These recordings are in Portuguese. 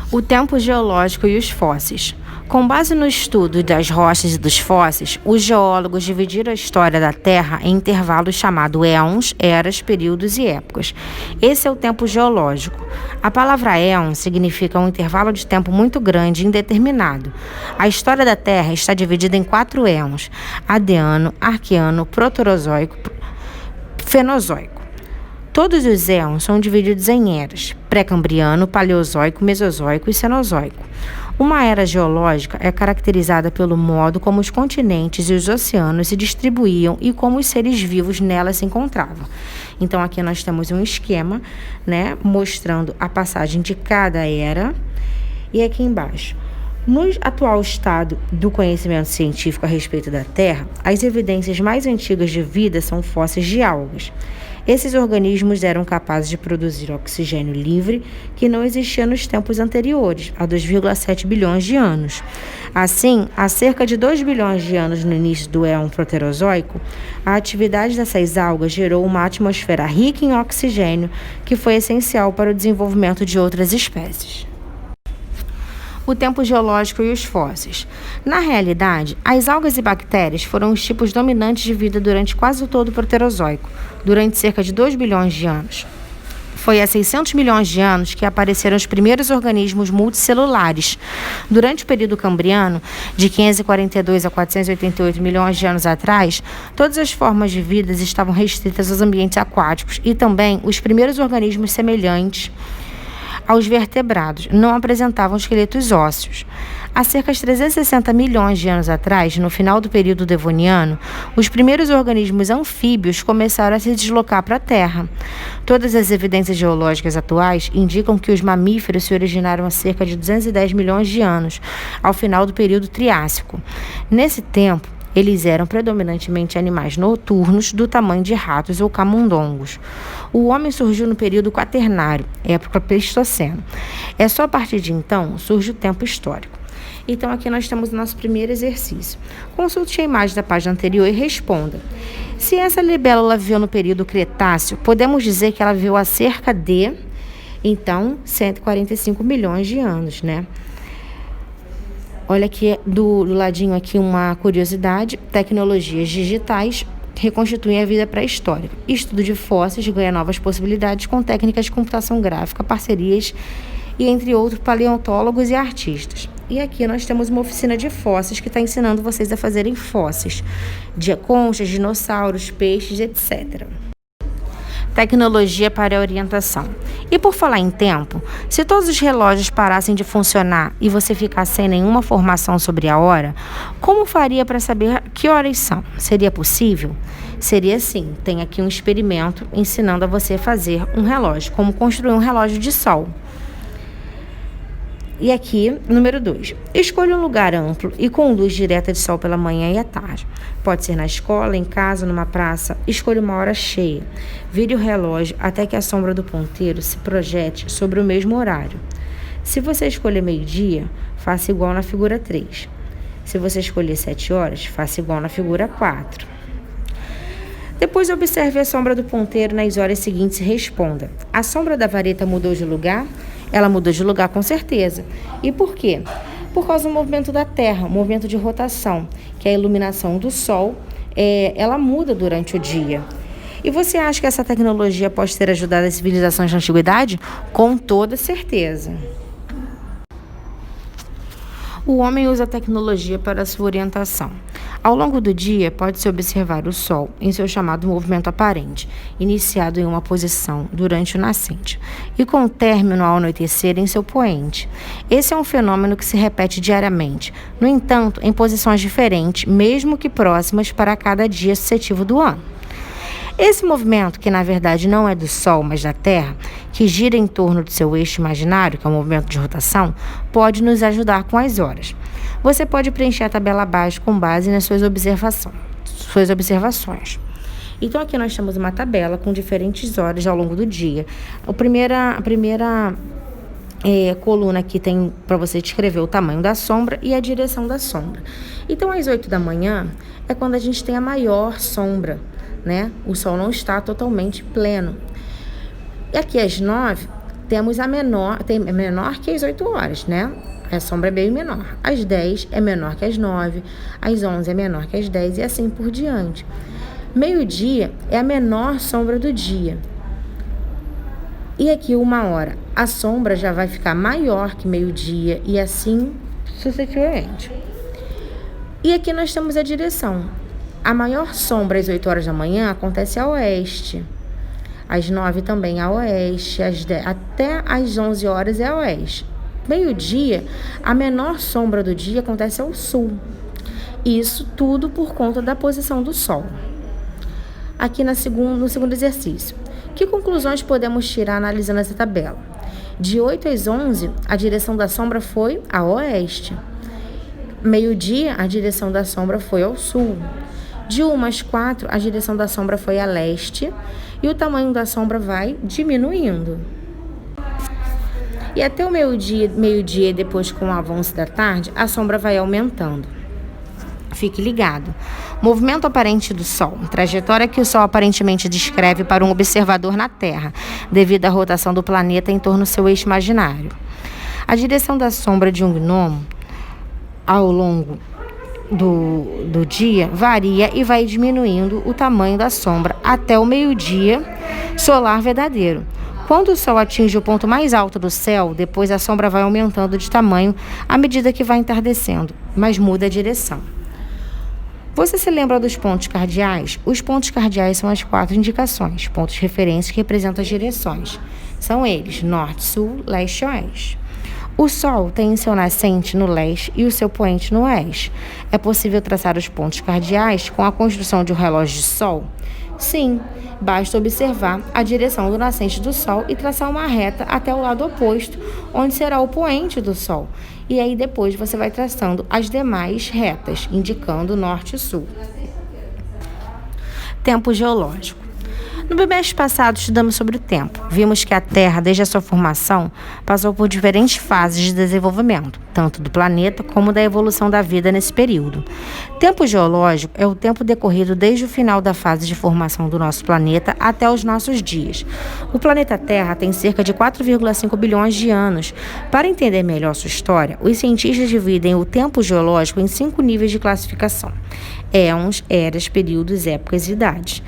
O tempo geológico e os fósseis. Com base no estudo das rochas e dos fósseis, os geólogos dividiram a história da Terra em intervalos chamados éons, eras, períodos e épocas. Esse é o tempo geológico. A palavra éon significa um intervalo de tempo muito grande e indeterminado. A história da Terra está dividida em 4 éons: Adiano, Arqueano, Proterozoico, Fenozoico. Todos os éons são divididos em eras: pré-cambriano, paleozoico, mesozoico e cenozoico. Uma era geológica é caracterizada pelo modo como os continentes e os oceanos se distribuíam e como os seres vivos nela se encontravam. Então, aqui nós temos um esquema, né, mostrando a passagem de cada era. E aqui embaixo, no atual estado do conhecimento científico a respeito da Terra, as evidências mais antigas de vida são fósseis de algas. Esses organismos eram capazes de produzir oxigênio livre, que não existia nos tempos anteriores, há 2,7 bilhões de anos. Assim, há cerca de 2 bilhões de anos no início do éon proterozoico, a atividade dessas algas gerou uma atmosfera rica em oxigênio, que foi essencial para o desenvolvimento de outras espécies. O tempo geológico e os fósseis. Na realidade, as algas e bactérias foram os tipos dominantes de vida durante quase todo o Proterozoico, durante cerca de 2 bilhões de anos. Foi há 600 milhões de anos que apareceram os primeiros organismos multicelulares. Durante o período cambriano, de 542 a 488 milhões de anos atrás, todas as formas de vida estavam restritas aos ambientes aquáticos e também os primeiros organismos semelhantes aos vertebrados não apresentavam esqueletos ósseos. Há cerca de 360 milhões de anos atrás, no final do período devoniano, os primeiros organismos anfíbios começaram a se deslocar para a Terra. Todas as evidências geológicas atuais indicam que os mamíferos se originaram há cerca de 210 milhões de anos, ao final do período Triássico. Nesse tempo, eles eram predominantemente animais noturnos do tamanho de ratos ou camundongos. O homem surgiu no período quaternário, época pleistoceno. É só a partir de então surge o tempo histórico. Então aqui nós temos o nosso primeiro exercício. Consulte a imagem da página anterior e responda. Se essa libélula viveu no período Cretáceo, podemos dizer que ela viveu há cerca de, então, 145 milhões de anos, né? Olha aqui do ladinho aqui uma curiosidade: tecnologias digitais reconstituem a vida pré-histórica. Estudo de fósseis ganha novas possibilidades com técnicas de computação gráfica, parcerias e, entre outros, paleontólogos e artistas. E aqui nós temos uma oficina de fósseis que está ensinando vocês a fazerem fósseis de conchas, dinossauros, peixes, etc. Tecnologia para a orientação. E por falar em tempo, se todos os relógios parassem de funcionar e você ficasse sem nenhuma informação sobre a hora, como faria para saber que horas são? Seria possível? Seria sim. Tem aqui um experimento ensinando a você fazer um relógio, como construir um relógio de sol. E aqui, número 2. Escolha um lugar amplo e com luz direta de sol pela manhã e à tarde. Pode ser na escola, em casa, numa praça. Escolha uma hora cheia. Vire o relógio até que a sombra do ponteiro se projete sobre o mesmo horário. Se você escolher meio-dia, faça igual na figura 3. Se você escolher 7 horas, faça igual na figura 4. Depois observe a sombra do ponteiro nas horas seguintes e responda. A sombra da vareta mudou de lugar? Ela mudou de lugar com certeza. E por quê? Por causa do movimento da Terra, o movimento de rotação, que é a iluminação do Sol, ela muda durante o dia. E você acha que essa tecnologia pode ter ajudado as civilizações da antiguidade? Com toda certeza. O homem usa a tecnologia para sua orientação. Ao longo do dia, pode-se observar o Sol em seu chamado movimento aparente, iniciado em uma posição durante o nascente, e com o término ao anoitecer em seu poente. Esse é um fenômeno que se repete diariamente, no entanto, em posições diferentes, mesmo que próximas para cada dia sucessivo do ano. Esse movimento, que na verdade não é do Sol, mas da Terra, que gira em torno do seu eixo imaginário, que é o movimento de rotação, pode nos ajudar com as horas. Você pode preencher a tabela abaixo com base nas suas observações. Então, aqui nós temos uma tabela com diferentes horas ao longo do dia. A primeira coluna aqui tem para você descrever o tamanho da sombra e a direção da sombra. Então, às 8 da manhã é quando a gente tem a maior sombra, né? O sol não está totalmente pleno. E aqui às 9 temos é menor que as 8 horas, né? A sombra é bem menor. Às 10 é menor que às 9, às 11 é menor que às 10 e assim por diante. Meio-dia é a menor sombra do dia. E aqui 1 hora, a sombra já vai ficar maior que meio-dia e assim sucessivamente. E aqui nós temos a direção. A maior sombra às 8 horas da manhã acontece a oeste. Às 9 também a oeste, até às 11 horas é a oeste. Meio-dia, a menor sombra do dia acontece ao sul. Isso tudo por conta da posição do sol. Aqui no segundo exercício. Que conclusões podemos tirar analisando essa tabela? De 8 às 11, a direção da sombra foi a oeste. Meio-dia, a direção da sombra foi ao sul. De 1 às 4, a direção da sombra foi a leste. E o tamanho da sombra vai diminuindo. E até o meio-dia, depois com o avanço da tarde, a sombra vai aumentando. Fique ligado. Movimento aparente do Sol, trajetória que o Sol aparentemente descreve para um observador na Terra, devido à rotação do planeta em torno do seu eixo imaginário. A direção da sombra de um gnomo ao longo do dia varia e vai diminuindo o tamanho da sombra até o meio-dia solar verdadeiro. Quando o Sol atinge o ponto mais alto do céu, depois a sombra vai aumentando de tamanho à medida que vai entardecendo, mas muda a direção. Você se lembra dos pontos cardeais? Os pontos cardeais são as 4 indicações, pontos referências que representam as direções. São eles, norte, sul, leste e oeste. O Sol tem seu nascente no leste e o seu poente no oeste. É possível traçar os pontos cardeais com a construção de um relógio de Sol? Sim, basta observar a direção do nascente do Sol e traçar uma reta até o lado oposto, onde será o poente do Sol. E aí depois você vai traçando as demais retas, indicando norte e sul. Tempo geológico. No bimestre passado, estudamos sobre o tempo. Vimos que a Terra, desde a sua formação, passou por diferentes fases de desenvolvimento, tanto do planeta como da evolução da vida nesse período. Tempo geológico é o tempo decorrido desde o final da fase de formação do nosso planeta até os nossos dias. O planeta Terra tem cerca de 4,5 bilhões de anos. Para entender melhor sua história, os cientistas dividem o tempo geológico em 5 níveis de classificação: éons, eras, períodos, épocas e idades.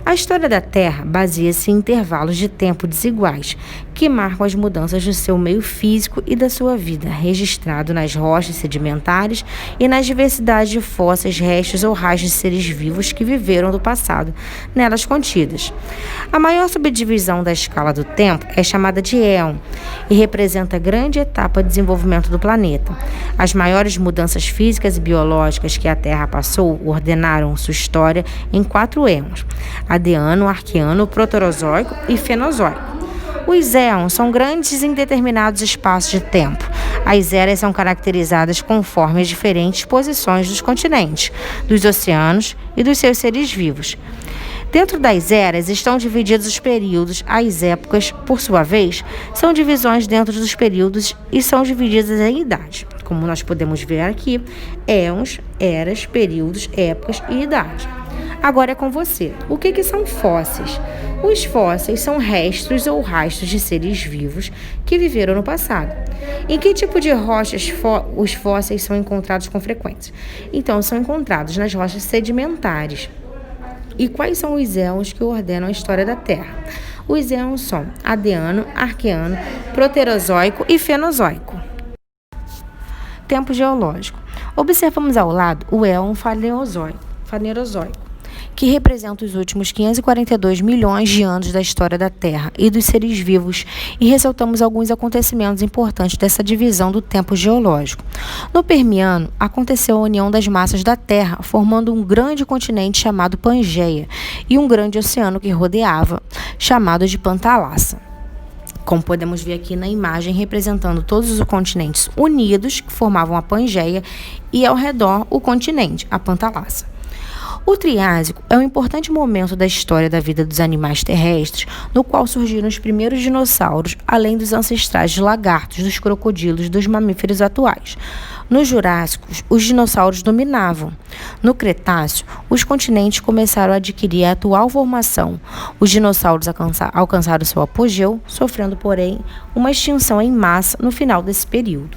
A história da Terra baseia-se em intervalos de tempo desiguais, que marcam as mudanças do seu meio físico e da sua vida, registrado nas rochas sedimentares e nas diversidades de fósseis, restos ou rastros de seres vivos que viveram do passado, nelas contidas. A maior subdivisão da escala do tempo é chamada de éon e representa a grande etapa de desenvolvimento do planeta. As maiores mudanças físicas e biológicas que a Terra passou ordenaram sua história em 4 éons: Adeano, Arqueano, Proterozoico e Fenozoico. Os éons são grandes em determinados espaços de tempo. As eras são caracterizadas conforme as diferentes posições dos continentes, dos oceanos e dos seus seres vivos. Dentro das eras estão divididos os períodos. As épocas, por sua vez, são divisões dentro dos períodos e são divididas em idade. Como nós podemos ver aqui, éons, eras, períodos, épocas e idade. Agora é com você. O que são fósseis? Os fósseis são restos ou rastros de seres vivos que viveram no passado. Em que tipo de rochas os fósseis são encontrados com frequência? Então, são encontrados nas rochas sedimentares. E quais são os éons que ordenam a história da Terra? Os éons são Adeano, Arqueano, Proterozoico e Fenozoico. Tempo geológico. Observamos ao lado o éon Fanerozoico, que representa os últimos 542 milhões de anos da história da Terra e dos seres vivos, e ressaltamos alguns acontecimentos importantes dessa divisão do tempo geológico. No Permiano, aconteceu a união das massas da Terra, formando um grande continente chamado Pangeia e um grande oceano que rodeava, chamado de Pantalassa. Como podemos ver aqui na imagem, representando todos os continentes unidos que formavam a Pangeia e ao redor o continente, a Pantalassa. O Triásico é um importante momento da história da vida dos animais terrestres, no qual surgiram os primeiros dinossauros, além dos ancestrais dos lagartos, dos crocodilos, dos mamíferos atuais. No Jurássico, os dinossauros dominavam. No Cretáceo, os continentes começaram a adquirir a atual formação. Os dinossauros alcançaram seu apogeu, sofrendo, porém, uma extinção em massa no final desse período.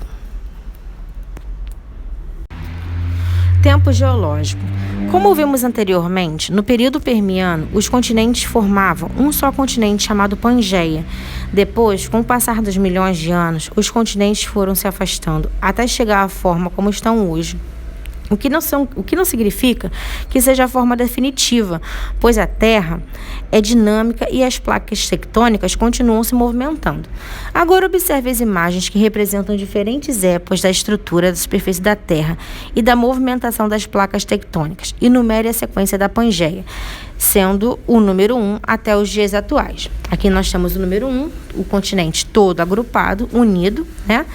Tempo geológico. Como vimos anteriormente, no período Permiano, os continentes formavam um só continente chamado Pangeia. Depois, com o passar dos milhões de anos, os continentes foram se afastando até chegar à forma como estão hoje. O que não significa que seja a forma definitiva, pois a Terra é dinâmica e as placas tectônicas continuam se movimentando. Agora observe as imagens que representam diferentes épocas da estrutura da superfície da Terra e da movimentação das placas tectônicas. E numere a sequência da Pangeia, sendo o número 1 até os dias atuais. Aqui nós temos o número 1, o continente todo agrupado, unido, né?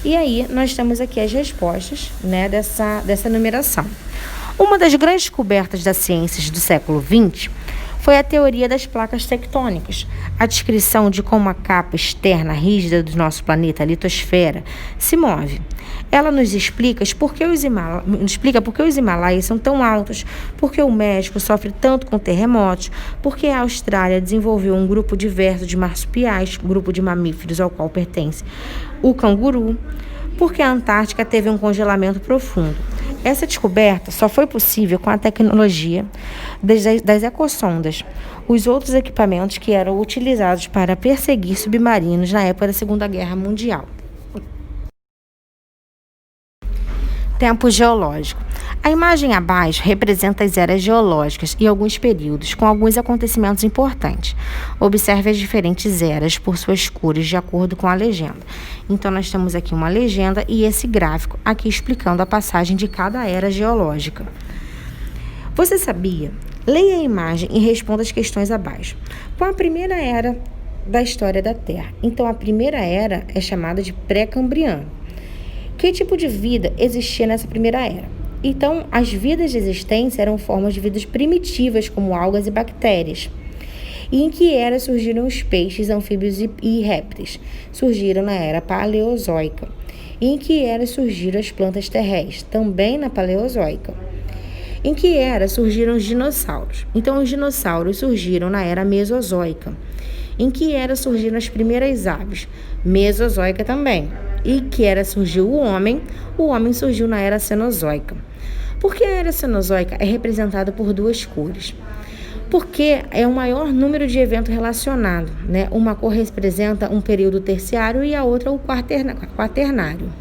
E aí, nós temos aqui as respostas, né, dessa numeração. Uma das grandes descobertas das ciências do século XX foi a teoria das placas tectônicas, a descrição de como a capa externa rígida do nosso planeta, a litosfera, se move. Ela nos explica por que os Himalaias são tão altos, por que o México sofre tanto com terremotos, por que a Austrália desenvolveu um grupo diverso de marsupiais, grupo de mamíferos ao qual pertence o canguru, por que a Antártica teve um congelamento profundo. Essa descoberta só foi possível com a tecnologia das ecossondas, os outros equipamentos que eram utilizados para perseguir submarinos na época da Segunda Guerra Mundial. Tempo geológico. A imagem abaixo representa as eras geológicas e alguns períodos, com alguns acontecimentos importantes. Observe as diferentes eras por suas cores, de acordo com a legenda. Então, nós temos aqui uma legenda e esse gráfico aqui explicando a passagem de cada era geológica. Você sabia? Leia a imagem e responda as questões abaixo. Qual a primeira era da história da Terra? Então, a primeira era é chamada de pré-cambriano. Que tipo de vida existia nessa primeira era? Então, as vidas de existência eram formas de vidas primitivas, como algas e bactérias. E em que era surgiram os peixes, anfíbios e répteis? Surgiram na era paleozoica. E em que era surgiram as plantas terrestres? Também na paleozoica. Em que era surgiram os dinossauros? Então, os dinossauros surgiram na era mesozoica. Em que era surgiram as primeiras aves? Mesozoica também. E que era surgiu o homem surgiu na era cenozoica. Por que a era cenozoica é representada por duas cores? Porque é o maior número de eventos relacionados, né? Uma cor representa um período terciário e a outra o quaternário.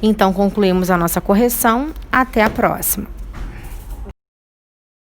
Então, concluímos a nossa correção. Até a próxima.